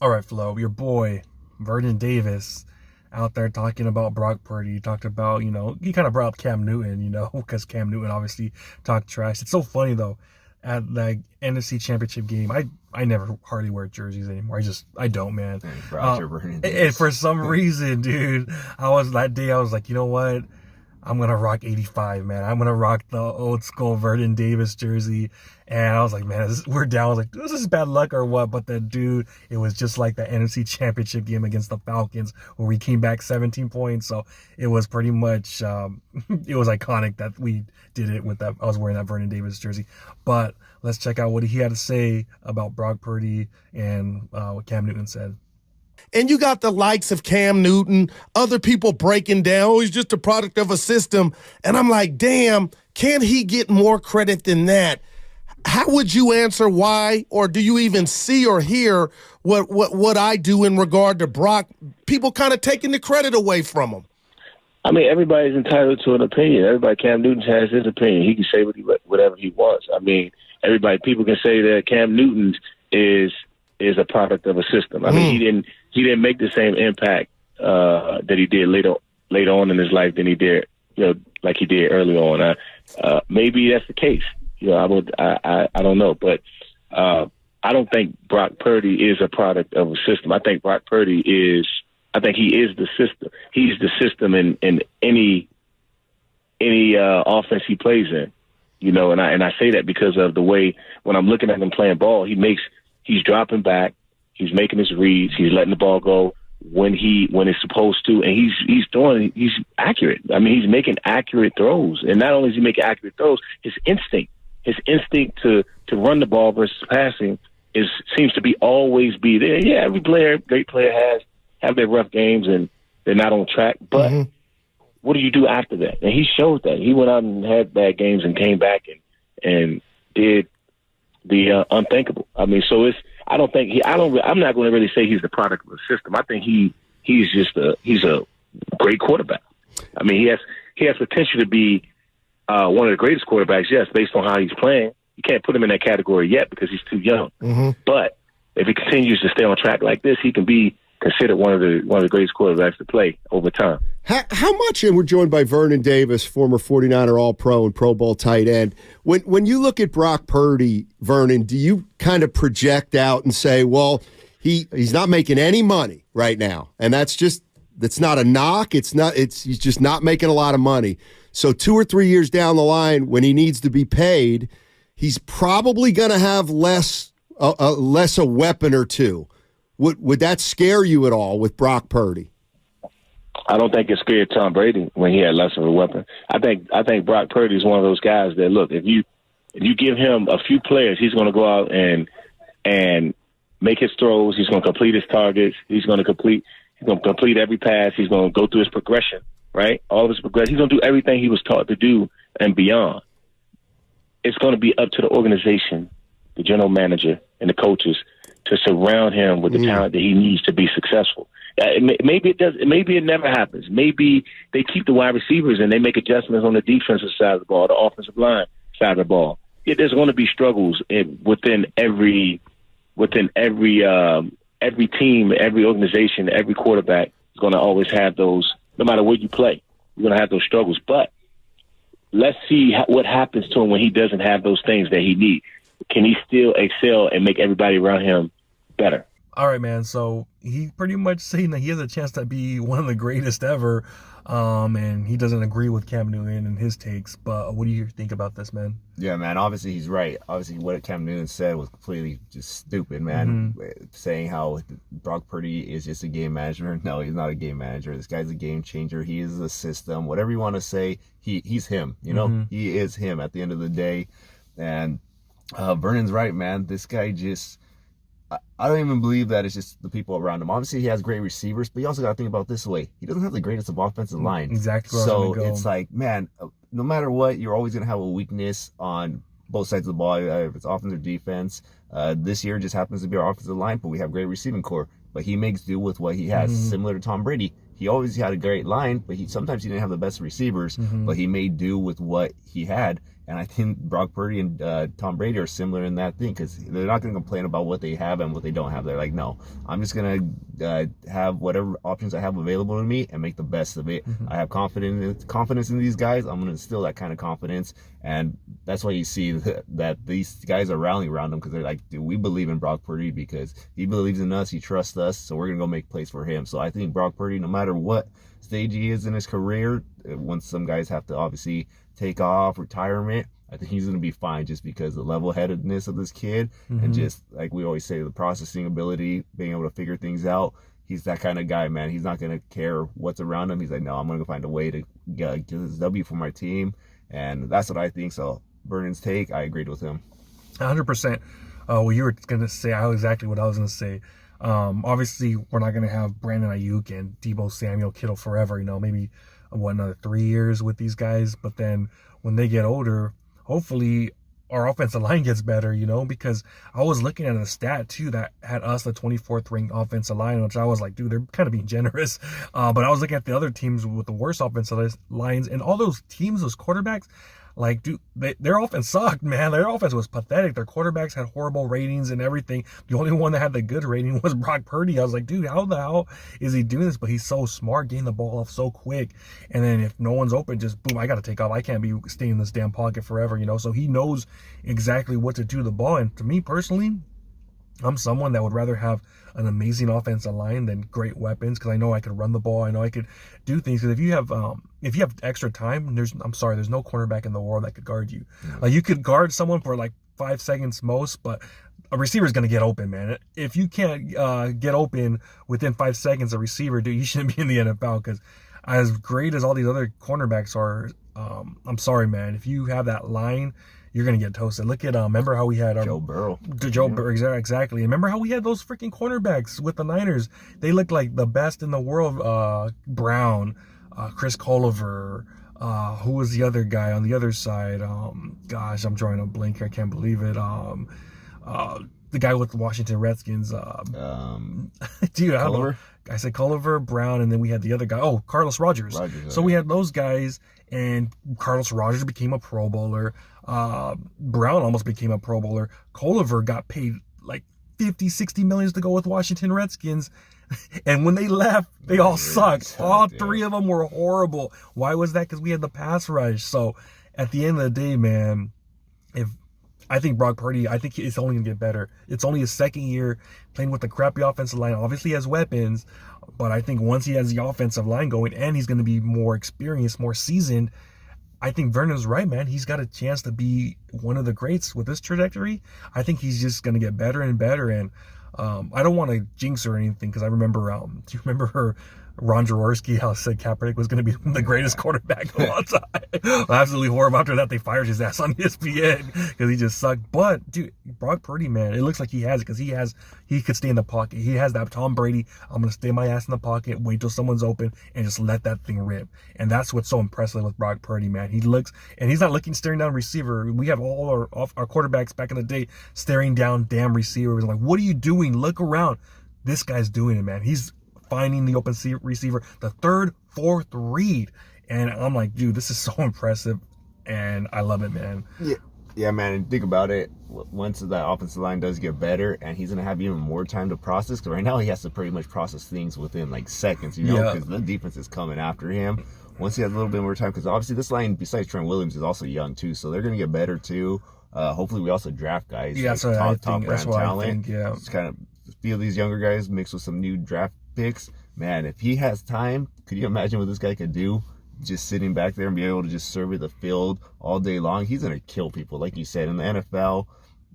All right, Flo, your boy, Vernon Davis, out there talking about Brock Purdy. He talked about, he kind of brought up Cam Newton, because Cam Newton obviously talked trash. It's so funny, though, at the NFC Championship game, I never hardly wear jerseys anymore. I don't, man. Hey, brought your Vernon And Davis. for some reason, dude, that day, I was like, you know what? I'm going to rock 85, man. I'm going to rock the old school Vernon Davis jersey. And I was like, man, we're down. I was like, is this bad luck or what? But then, dude, it was just like the NFC Championship game against the Falcons where we came back 17 points. So it was pretty much, it was iconic that we did it with that. I was wearing that Vernon Davis jersey. But let's check out what he had to say about Brock Purdy and what Cam Newton said. And you got the likes of Cam Newton, other people breaking down, oh, he's just a product of a system. And I'm like, damn, can't he get more credit than that? How would you answer why, or do you even see or hear what I do in regard to Brock? People kind of taking the credit away from him. I mean, everybody's entitled to an opinion. Cam Newton has his opinion. He can say whatever he wants. I mean, people can say that Cam Newton is a product of a system. I mean, he didn't make the same impact that he did later on in his life than he did, like he did early on. Maybe that's the case. I don't know, but I don't think Brock Purdy is a product of a system. I think Brock Purdy he is the system. He's the system in any offense he plays in, and I say that because of the way when I'm looking at him playing ball, he's dropping back, he's making his reads, he's letting the ball go when it's supposed to, and he's accurate. I mean, he's making accurate throws, and not only is he making accurate throws, his instinct to run the ball versus passing seems to be always be there. Yeah, every great player have their rough games and they're not on track, but what do you do after that? And he showed that. He went out and had bad games and came back and did the unthinkable. I mean, so I'm not going to really say he's the product of the system. I think he's a great quarterback. I mean, he has potential to be one of the greatest quarterbacks, yes, based on how he's playing. You can't put him in that category yet because he's too young. But if he continues to stay on track like this, he can be considered one of the greatest quarterbacks to play over time. How much, and we're joined by Vernon Davis, former 49er All-Pro and Pro Bowl tight end. When you look at Brock Purdy, Vernon, do you kind of project out and say, well, he's not making any money right now, and that's not a knock. He's just not making a lot of money. So 2 or 3 years down the line, when he needs to be paid, he's probably going to have less a weapon or two. Would that scare you at all with Brock Purdy? I don't think it scared Tom Brady when he had less of a weapon. I think Brock Purdy is one of those guys that, look, if you give him a few players, he's going to go out and make his throws. He's going to complete his targets. He's going to complete every pass. He's going to go through his progression, right? All of his progression. He's going to do everything he was taught to do and beyond. It's going to be up to the organization, the general manager, and the coaches to surround him with the talent that he needs to be successful. Maybe it does. Maybe it never happens. Maybe they keep the wide receivers and they make adjustments on the defensive side of the ball, the offensive line side of the ball. Yeah, there's going to be struggles within every team, every organization, every quarterback is going to always have those. No matter where you play, you're going to have those struggles. But let's see what happens to him when he doesn't have those things that he needs. Can he still excel and make everybody around him better? All right, man. So he pretty much saying that he has a chance to be one of the greatest ever. And he doesn't agree with Cam Newton and his takes. But what do you think about this, man? Yeah, man. Obviously, he's right. Obviously, what Cam Newton said was completely just stupid, man. Saying how Brock Purdy is just a game manager. No, he's not a game manager. This guy's a game changer. He is a system. Whatever you want to say, he's him. He is him at the end of the day. And Vernon's right, man. This guy I don't even believe that it's just the people around him. Obviously, he has great receivers, but you also got to think about it this way. He doesn't have the greatest of offensive line. Exactly. So it's like, man, no matter what, you're always going to have a weakness on both sides of the ball, if it's offense or defense. This year just happens to be our offensive line, but we have great receiving core. But he makes do with what he has, similar to Tom Brady. He always had a great line, but sometimes he didn't have the best receivers, but he made do with what he had. And I think Brock Purdy and Tom Brady are similar in that thing, because they're not going to complain about what they have and what they don't have. They're like, no, I'm just going to have whatever options I have available to me and make the best of it. I have confidence in these guys. I'm going to instill that kind of confidence. And that's why you see that these guys are rallying around him, because they're like, dude, we believe in Brock Purdy because he believes in us. He trusts us. So we're going to go make plays for him. So I think Brock Purdy, no matter what stage he is in his career, once some guys have to obviously take off, retirement, I think he's going to be fine, just because the level-headedness of this kid and just, like we always say, the processing ability, being able to figure things out. He's that kind of guy, man. He's not going to care what's around him. He's like, no, I'm going to find a way to get this W for my team. And that's what I think. So Vernon's take, I agreed with him. 100%. Well, you were going to say exactly what I was going to say. Obviously, we're not going to have Brandon Ayuk and Deebo Samuel, Kittle forever, maybe another 3 years with these guys. But then when they get older, hopefully our offensive line gets better, because I was looking at a stat too that had us the 24th ranked offensive line, which I was like, dude, they're kind of being generous. But I was looking at the other teams with the worst offensive lines, and all those teams, those quarterbacks, like, dude, their offense sucked, man. Their offense was pathetic. Their quarterbacks had horrible ratings and everything. The only one that had the good rating was Brock Purdy. I was like, dude, how the hell is he doing this? But he's so smart, getting the ball off so quick. And then if no one's open, just boom, I got to take off. I can't be staying in this damn pocket forever, So he knows exactly what to do to the ball. And to me personally, I'm someone that would rather have an amazing offensive line than great weapons, because I know I could run the ball. I know I could do things. Because if you have extra time, there's no cornerback in the world that could guard you. Like, you could guard someone for like 5 seconds most, but a receiver is going to get open, man. If you can't get open within 5 seconds, a receiver, dude, you shouldn't be in the NFL. Because as great as all these other cornerbacks are, I'm sorry, man. If you have that line, you're going to get toasted. Look at, remember how we had Joe Burrow. Burrow, exactly. And remember how we had those freaking cornerbacks with the Niners? They looked like the best in the world. Brown, Chris Culliver, who was the other guy on the other side? Gosh, I'm drawing a blank here. I can't believe it. The guy with the Washington Redskins. Dude, I don't know. I said Culliver, Brown, and then we had the other guy. Oh, Carlos Rogers. So we had those guys, and Carlos Rogers became a Pro Bowler. Brown almost became a Pro Bowler. Culliver got paid like 50, 60 million to go with Washington Redskins. And when they left, they all sucked. All three of them were horrible. Why was that? Because we had the pass rush. So at the end of the day, man, I think Brock Purdy, I think it's only going to get better. It's only his second year playing with the crappy offensive line. Obviously, he has weapons, but I think once he has the offensive line going and he's going to be more experienced, more seasoned, I think Vernon's right, man. He's got a chance to be one of the greats with this trajectory. I think he's just going to get better and better. And I don't want to jinx or anything, because I remember, do you remember Ron Jaworski, how said Kaepernick was going to be the greatest quarterback of all time? Absolutely horrible. After that, they fired his ass on ESPN because he just sucked. But, dude, Brock Purdy, man, it looks like he has it, because he could stay in the pocket. He has that Tom Brady, I'm going to stay my ass in the pocket, wait till someone's open, and just let that thing rip. And that's what's so impressive with Brock Purdy, man. He looks, and he's not staring down receiver. We have all our quarterbacks back in the day staring down damn receivers. Like, what are you doing? Look around. This guy's doing it, man. He's finding the open receiver, the third, fourth read. And I'm like, dude, this is so impressive. And I love it, man. Yeah, man. And think about it. Once that offensive line does get better, and he's going to have even more time to process, because right now he has to pretty much process things within like seconds, because the defense is coming after him. Once he has a little bit more time, because obviously this line, besides Trent Williams, is also young too. So they're going to get better too. Hopefully we also draft guys. Yeah, like so top brand talent. Yeah. Just kind of feel these younger guys mixed with some new draft picks. Man, if he has time, could you imagine what this guy could do? Just sitting back there and be able to just survey the field all day long. He's going to kill people. Like you said, in the NFL,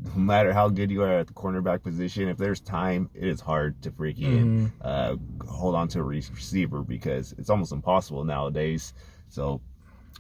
no matter how good you are at the cornerback position, if there's time, it is hard to freaking hold on to a receiver, because it's almost impossible nowadays. So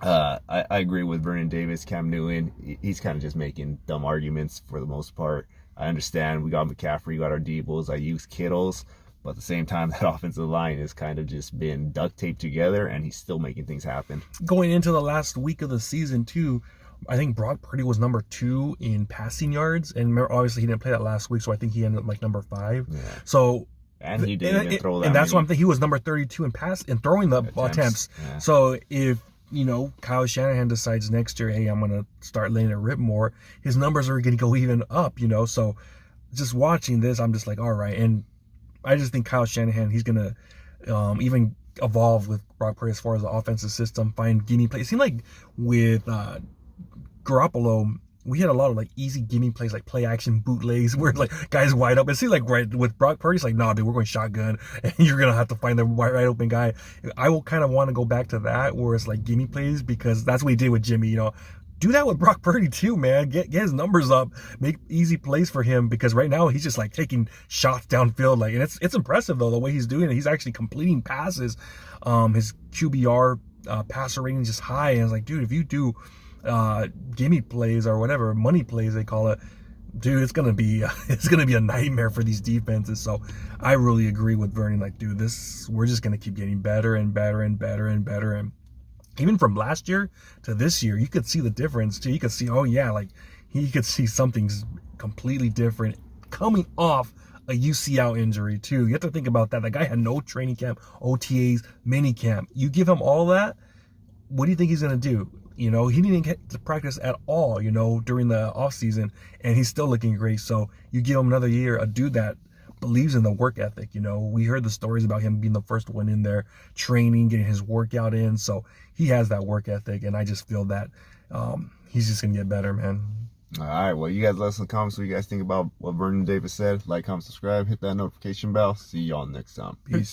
I agree with Vernon Davis. Cam Newton, he's kind of just making dumb arguments for the most part. I understand we got McCaffrey, we got our Deebos, I use Kittles, but at the same time, that offensive line has kind of just been duct taped together, and he's still making things happen. Going into the last week of the season, too, I think Brock Purdy was number 2 in passing yards, and obviously he didn't play that last week, so I think he ended up like number 5. Yeah. So, and he didn't even throw that. And that's why I'm thinking he was number 32 in throwing the attempts. Yeah. So if Kyle Shanahan decides next year, hey, I'm going to start letting it rip more, his numbers are going to go even up, So just watching this, I'm just like, all right. And I just think Kyle Shanahan, he's going to even evolve with Brock Purdy as far as the offensive system, find gimme plays. It seemed like with Garoppolo, we had a lot of like easy gimme plays, like play action bootlegs where like guys wide open. It seems like right with Brock Purdy, it's like, no, dude, we're going shotgun and you're going to have to find the right open guy. I will kind of want to go back to that where it's like gimme plays, because that's what he did with Jimmy, Do that with Brock Purdy too, man. Get his numbers up, make easy plays for him, because right now he's just like taking shots downfield, like, and it's impressive though the way he's doing it. He's actually completing passes. His QBR passer rating is just high, and it's like, dude, if you do gimme plays or whatever money plays they call it, dude, it's gonna be a nightmare for these defenses. So I really agree with Vernon. Like, dude, we're just gonna keep getting better and better and better and better. And even from last year to this year, you could see the difference too. You could see, oh yeah, like he could see something's completely different coming off a UCL injury too. You have to think about that. The guy had no training camp, OTAs, mini camp. You give him all that, what do you think he's gonna do? He didn't get to practice at all, during the offseason, and he's still looking great. So you give him another year, a dude that believes in the work ethic. We heard the stories about him being the first one in there, training, getting his workout in. So he has that work ethic, and I just feel that he's just going to get better, man. All right, well, you guys let us in the comments what you guys think about what Vernon Davis said. Like, comment, subscribe, hit that notification bell. See y'all next time. Peace.